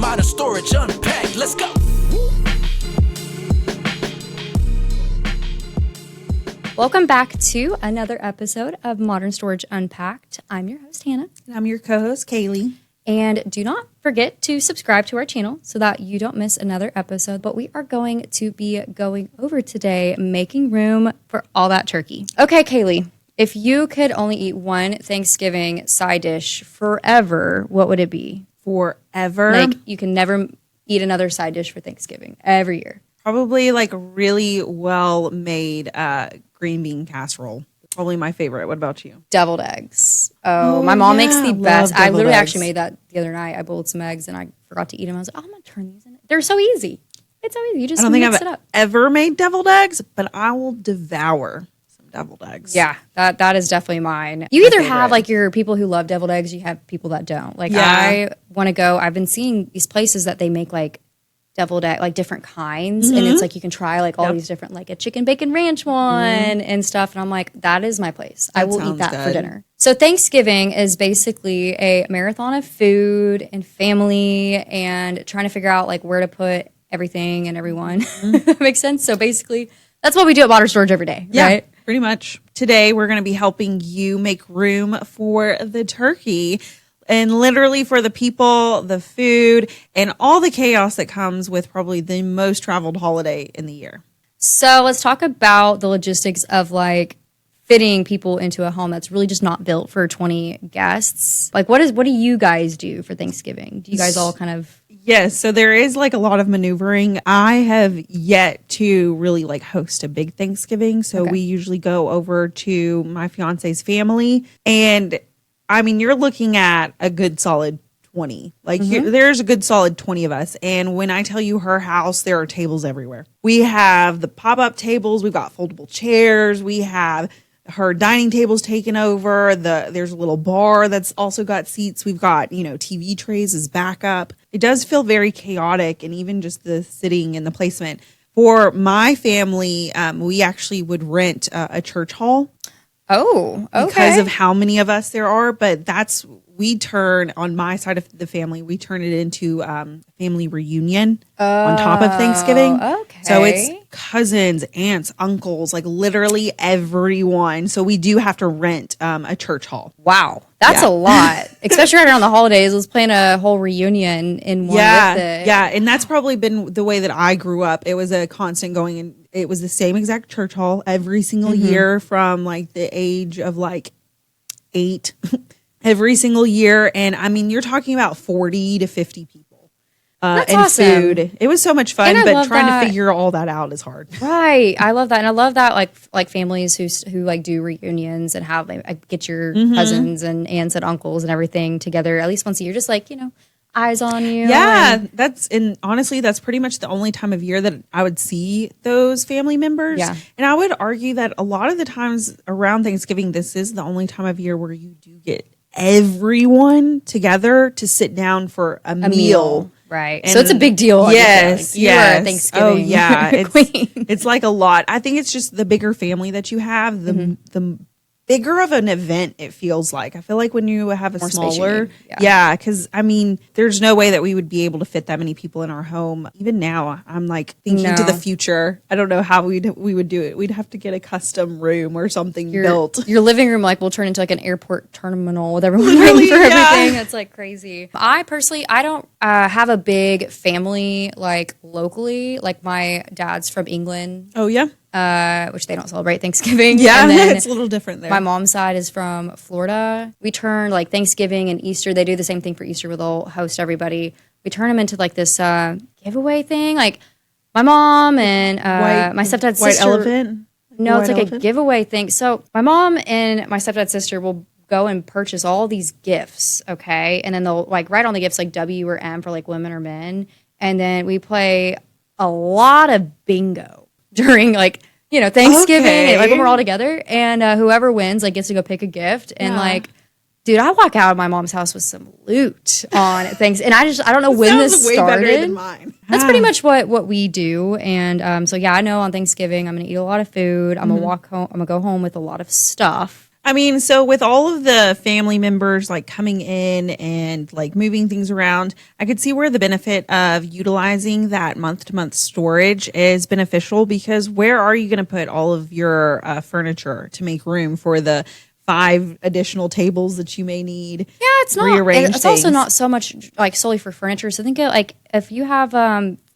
Modern Storage Unpacked. Let's go. Welcome back to another episode of Modern Storage Unpacked. I'm your host, Hannah. And I'm your co-host, Kaylee. And do not forget to subscribe to our channel so that you don't miss another episode. But we are going to be going over today, making room for all that turkey. Okay, Kaylee, if you could only eat one Thanksgiving side dish forever, what would it be? Forever? Like, you can never eat another side dish for Thanksgiving every year. Probably like really well-made green bean casserole. Probably my favorite. What about you? Deviled eggs. Oh, my mom makes the best. I literally eggs. actually made that the other night. I boiled some eggs and I forgot to eat them. I was like, oh, I'm going to turn these in. They're so easy. It's so easy. You just I don't think mix I've it up. ever made deviled eggs, but I will devour some deviled eggs. Yeah, that is definitely mine. You either have like your people who love deviled eggs, you have people that don't. Like I want to go. I've been seeing these places that they make like deviled egg, like different kinds, and it's like you can try like all these different, like a chicken bacon ranch one and stuff. And I'm like, that is my place. I will eat that for dinner. So Thanksgiving is basically a marathon of food and family and trying to figure out like where to put everything and everyone. That makes sense. So basically, that's what we do at Modern Storage every day, right? Pretty much. Today, we're going to be helping you make room for the turkey. And literally for the people, the food, and all the chaos that comes with probably the most traveled holiday in the year. So let's talk about the logistics of like fitting people into a home that's really just not built for 20 guests. Like what do you guys do for Thanksgiving? Do you guys all kind of... Yes, so there is like a lot of maneuvering. I have yet to really like host a big Thanksgiving. So we usually go over to my fiance's family, and I mean, you're looking at a good solid 20. Like there's a good solid 20 of us. And when I tell you her house, there are tables everywhere. We have the pop-up tables. We've got foldable chairs. We have her dining tables taken over. There's a little bar that's also got seats. We've got, TV trays as backup. It does feel very chaotic, and even just the sitting and the placement. For my family, we actually would rent a church hall. Oh, okay. Because of how many of us there are. But we turn, on my side of the family, we turn it into family reunion on top of Thanksgiving. Okay. So it's cousins, aunts, uncles, like literally everyone. So we do have to rent a church hall. Wow. That's a lot. Especially right around the holidays. Let's plan a whole reunion in one with it. Yeah. And that's probably been the way that I grew up. It was a constant going in. It was the same exact church hall every single year from like the age of like 8 every single year. And I mean, you're talking about 40 to 50 people and awesome. Food. It was so much fun, but trying to figure all that out is hard. Right. I love that. And I love that like families who like do reunions and have like get your cousins and aunts and uncles and everything together at least once a year, just like, eyes on you. Yeah, and honestly, that's pretty much the only time of year that I would see those family members. Yeah. And I would argue that a lot of the times around Thanksgiving, this is the only time of year where you do get everyone together to sit down for a meal. Right. And so it's a big deal. Yes. You are a Thanksgiving. Oh, yeah. queen. It's like a lot. I think it's just the bigger family that you have, the bigger of an event it feels like. I feel like when you have a More smaller, spacey, because I mean, there's no way that we would be able to fit that many people in our home. Even now, I'm like thinking to the future. I don't know how we would do it. We'd have to get a custom room or something built. Your living room will turn into like an airport terminal with everyone waiting for everything. It's like crazy. I personally, I don't have a big family like locally. Like my dad's from England. Oh yeah. Which they don't celebrate Thanksgiving. Yeah, and then it's a little different there. My mom's side is from Florida. We turn like Thanksgiving and Easter. They do the same thing for Easter where they'll host everybody. We turn them into like this giveaway thing. Like my mom and my stepdad's white sister. elephant? No, it's like elephant? a giveaway thing. So my mom and my stepdad's sister will go and purchase all these gifts, okay? And then they'll like write on the gifts like W or M for like women or men. And then we play a lot of bingo during like, Thanksgiving, like when we're all together, and whoever wins like gets to go pick a gift. And like, dude, I walk out of my mom's house with some loot on things, and I don't know when this way started. Better than mine. That's pretty much what we do. And so yeah, I know on Thanksgiving I'm gonna eat a lot of food. I'm gonna walk home. I'm gonna go home with a lot of stuff. I mean, so with all of the family members like coming in and like moving things around, I could see where the benefit of utilizing that month to month storage is beneficial, because where are you going to put all of your furniture to make room for the 5 additional tables that you may need? Yeah, it's not. Rearrange It's also things. not so much like solely for furniture. So think of like if you have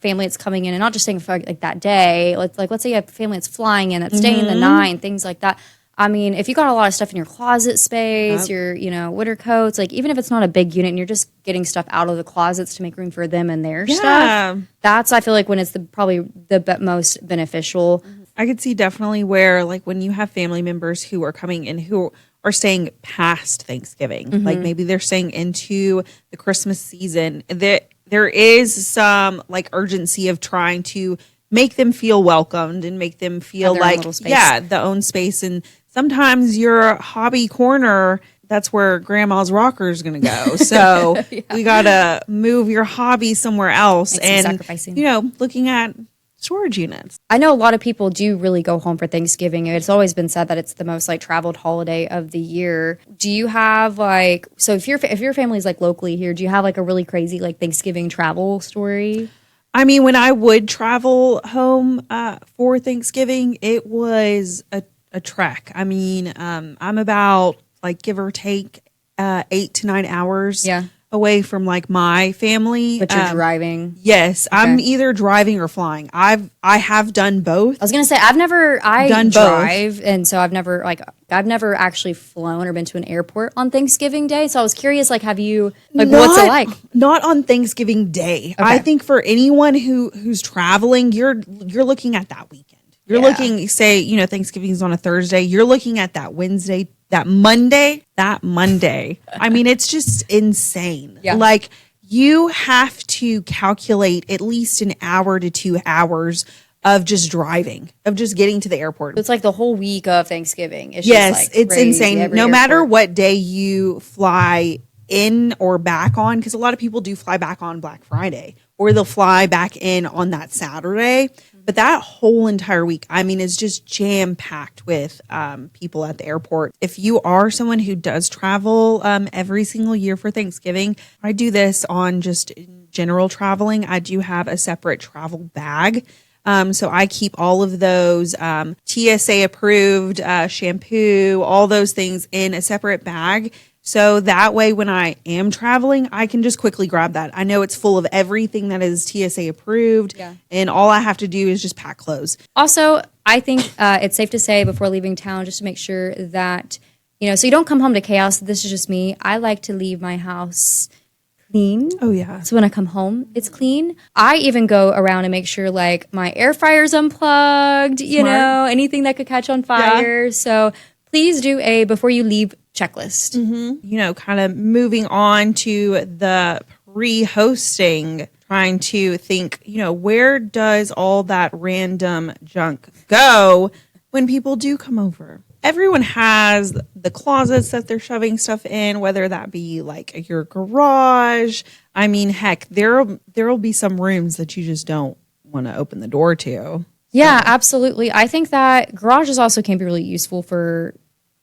family that's coming in and not just staying for like that day. Let's say you have family that's flying in that's staying the night, things like that. I mean, if you got a lot of stuff in your closet space, your winter coats, like even if it's not a big unit and you're just getting stuff out of the closets to make room for them and their stuff, that's I feel like when it's probably the most beneficial. I could see definitely where like when you have family members who are coming in who are staying past Thanksgiving, like maybe they're staying into the Christmas season, that there is some like urgency of trying to make them feel welcomed and make them feel like, the own space. And sometimes your hobby corner, that's where grandma's rocker is going to go. So we got to move your hobby somewhere else. Makes some sacrificing. Looking at storage units. I know a lot of people do really go home for Thanksgiving. It's always been said that it's the most like traveled holiday of the year. Do you have like, so if your family's like locally here, do you have like a really crazy like Thanksgiving travel story? I mean, when I would travel home for Thanksgiving, it was a trek. I mean, I'm about like give or take 8 to 9 hours away from like my family. But you're driving? Yes, okay. I'm either driving or flying. I have done both. I was gonna say I done drive, both. And so I've never actually flown or been to an airport on Thanksgiving Day. So I was curious, like, have you what's it like? Not on Thanksgiving Day. Okay. I think for anyone who's traveling, you're looking at that weekend. You're looking, say, Thanksgiving is on a Thursday. You're looking at that Wednesday, that Monday. I mean, it's just insane. Yeah. Like, you have to calculate at least an hour to 2 hours of just driving, of just getting to the airport. It's like the whole week of Thanksgiving. It's it's insane. No matter what day you fly in or back on, because a lot of people do fly back on Black Friday, or they'll fly back in on that Saturday. But that whole entire week, I mean, is just jam-packed with people at the airport. If you are someone who does travel every single year for Thanksgiving, I do this on just general traveling. I do have a separate travel bag. So I keep all of those TSA approved shampoo, all those things in a separate bag. So that way, when I am traveling, I can just quickly grab that. I know it's full of everything that is TSA approved, and all I have to do is just pack clothes. Also, I think it's safe to say before leaving town, just to make sure that, so you don't come home to chaos. This is just me. I like to leave my house clean. Oh, yeah. So when I come home, it's clean. I even go around and make sure like my air fryer's unplugged, anything that could catch on fire. Yeah. So please do a before you leave checklist. Mm-hmm. Kind of moving on to the pre-hosting, trying to think, where does all that random junk go when people do come over? Everyone has the closets that they're shoving stuff in, whether that be like your garage. I mean, heck, there'll be some rooms that you just don't want to open the door to. Yeah, absolutely. I think that garages also can be really useful for,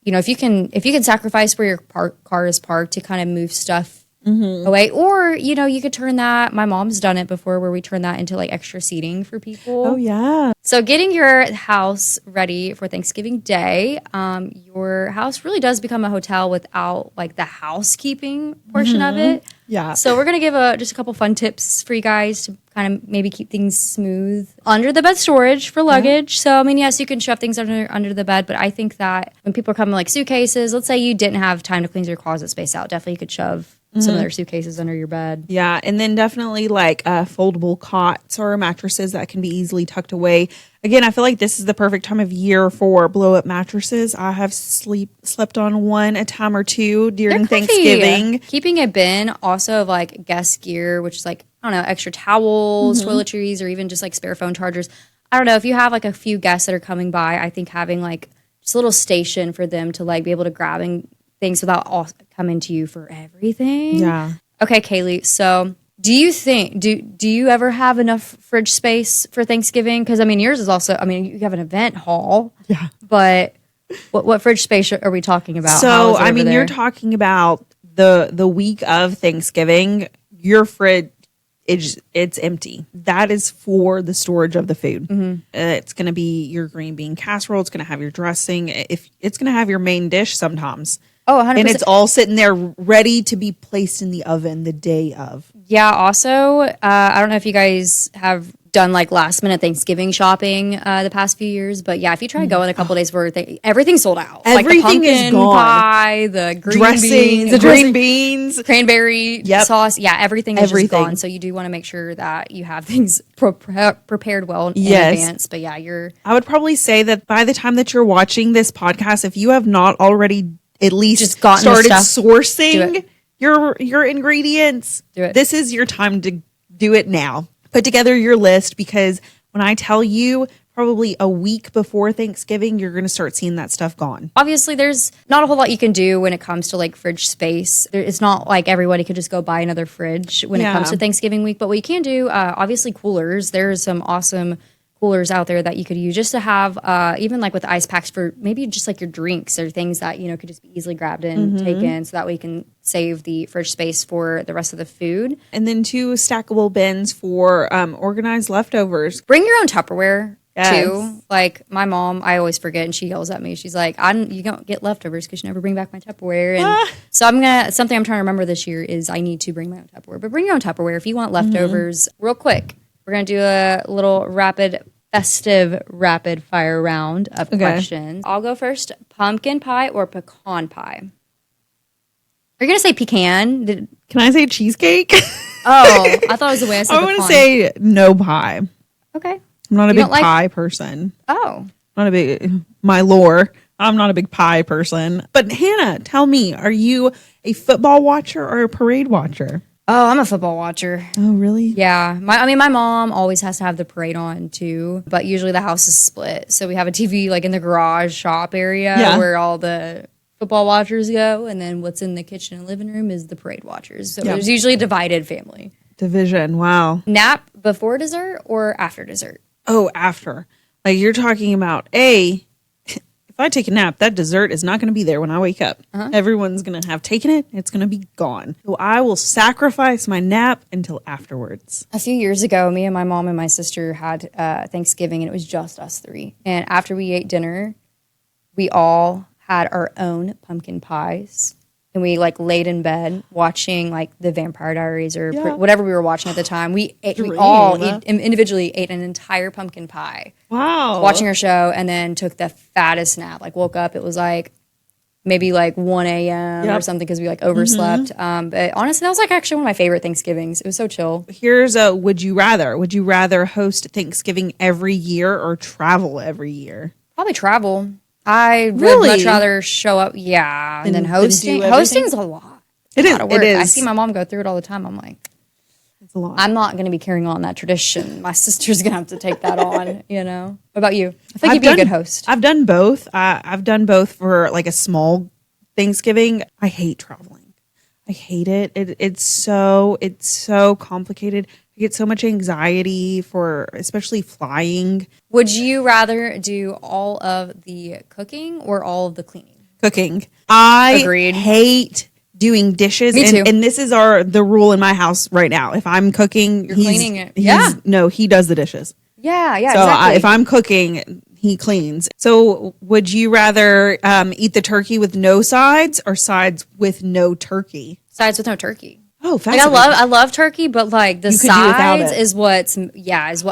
if you can sacrifice where your car is parked to kind of move stuff away, or you could turn that. My mom's done it before, where we turn that into like extra seating for people. Oh yeah. So getting your house ready for Thanksgiving Day, your house really does become a hotel without like the housekeeping portion of it. Yeah. So we're gonna give just a couple fun tips for you guys to kind of maybe keep things smooth. Under the bed storage for luggage. So I mean, yes, you can shove things under the bed, but I think that when people are coming like suitcases, let's say you didn't have time to clean your closet space out, definitely you could shove some of their suitcases under your bed. Yeah, and then definitely like foldable cots or mattresses that can be easily tucked away. Again, I feel like this is the perfect time of year for blow-up mattresses. I have slept on one a time or two during Thanksgiving. Keeping a bin also of like guest gear, which is like, I don't know, extra towels, toiletries, or even just like spare phone chargers. I don't know, if you have like a few guests that are coming by, I think having like just a little station for them to like be able to grab things without all coming to you for everything. Yeah. Okay, Kaylee. So do you think, do you ever have enough fridge space for Thanksgiving? Because I mean, yours is also, I mean, you have an event hall. Yeah. But What fridge space are we talking about? So, I mean, you're talking about the week of Thanksgiving, your fridge, it's empty. That is for the storage of the food. It's going to be your green bean casserole. It's going to have your dressing. If it's going to have your main dish sometimes. Oh, 100%. And it's all sitting there ready to be placed in the oven the day of. Yeah. Also, I don't know if you guys have done like last minute Thanksgiving shopping the past few years, but yeah, if you try to go in a couple days where everything's sold out. Everything like the is pumpkin gone. pie, the green Dressing, beans, the green beans, cranberry sauce. Yeah, everything is just gone. So you do want to make sure that you have things prepared well in advance. But yeah, I would probably say that by the time that you're watching this podcast, if you have not already at least just started sourcing your ingredients, this is your time to do it now. Put together your list, because when I tell you probably a week before Thanksgiving, you're going to start seeing that stuff gone. Obviously, there's not a whole lot you can do when it comes to like fridge space. It's not like everybody could just go buy another fridge when it comes to Thanksgiving week. But what you can do, obviously coolers. There's some awesome coolers out there that you could use just to have, even like with ice packs for maybe just like your drinks or things that, could just be easily grabbed and taken. So that way you can save the fridge space for the rest of the food. And then 2 stackable bins for organized leftovers. Bring your own Tupperware. Too. Like my mom, I always forget, and she yells at me. She's like, you don't get leftovers because you never bring back my Tupperware. And so something I'm trying to remember this year is I need to bring my own Tupperware. But bring your own Tupperware if you want leftovers. Real quick, we're going to do a little festive rapid fire round of questions. I'll go first. Pumpkin pie or pecan pie? Are you going to say pecan? Can I say cheesecake? Oh, I thought it was the way I said I want to say no pie. Okay. I'm not a big pie person. Oh. I'm not a big pie person. But Hannah, tell me, are you a football watcher or a parade watcher? Oh, I'm a football watcher. Oh, really? Yeah. My mom always has to have the parade on too, but usually the house is split. So we have a TV like in the garage shop area where all the football watchers go, and then what's in the kitchen and living room is the parade watchers. So there's usually a divided family. Division, wow. Nap before dessert or after dessert? Oh, after. Like you're talking about, if I take a nap, that dessert is not going to be there when I wake up. Everyone's going to have taken it. It's going to be gone. So I will sacrifice my nap until afterwards. A few years ago, me and my mom and my sister had Thanksgiving, and it was just us 3. And after we ate dinner, we all had our own pumpkin pies. And we like laid in bed watching like the Vampire Diaries or whatever we were watching at the time. We all individually ate an entire pumpkin pie. Wow. Watching our show, and then took the fattest nap. Like woke up, it was like maybe like 1 a.m. or something because we like overslept. But honestly, that was like actually one of my favorite Thanksgivings. It was so chill. Here's a would you rather. Would you rather host Thanksgiving every year or travel every year? Probably travel. I would much rather show up, and then hosting. Hosting's a lot. It is. It is. I see my mom go through it all the time. I'm like, it's a lot. I'm not going to be carrying on that tradition. My sister's going to have to take that on, What about you? I think you'd be a good host. I've done both. I've done both for like a small Thanksgiving. I hate traveling. I hate it. It's so complicated. I get so much anxiety for especially flying. Would you rather do all of the cooking or all of the cleaning? Cooking. I Agreed. hate doing dishes. Me too. And this is the rule in my house right now. If I'm cooking, you're cleaning it. No, he does the dishes. Yeah, so exactly. If I'm cooking, he cleans. So would you rather eat the turkey with no sides or sides with no turkey? Sides with no turkey. Oh, fascinating. Like I love turkey, but like the sides is what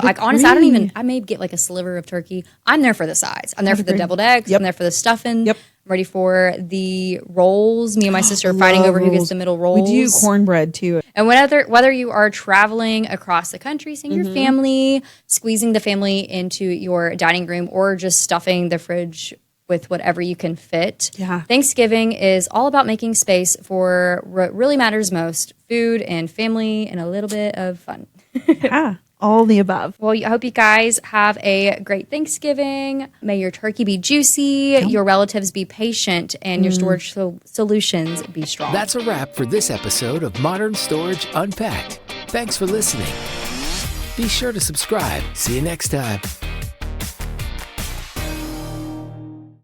like honestly I may get like a sliver of turkey. I'm there for the sides. I'm there for the deviled eggs. I'm there for the stuffing. I'm ready for the rolls. Me and my sister are fighting over who gets the middle rolls. We do cornbread too. And whether you are traveling across the country, seeing your family, squeezing the family into your dining room, or just stuffing the fridge with whatever you can fit. Yeah. Thanksgiving is all about making space for what really matters most, food and family and a little bit of fun. Yeah, all the above. Well, I hope you guys have a great Thanksgiving. May your turkey be juicy, your relatives be patient, and your storage solutions be strong. That's a wrap for this episode of Modern Storage Unpacked. Thanks for listening. Be sure to subscribe. See you next time.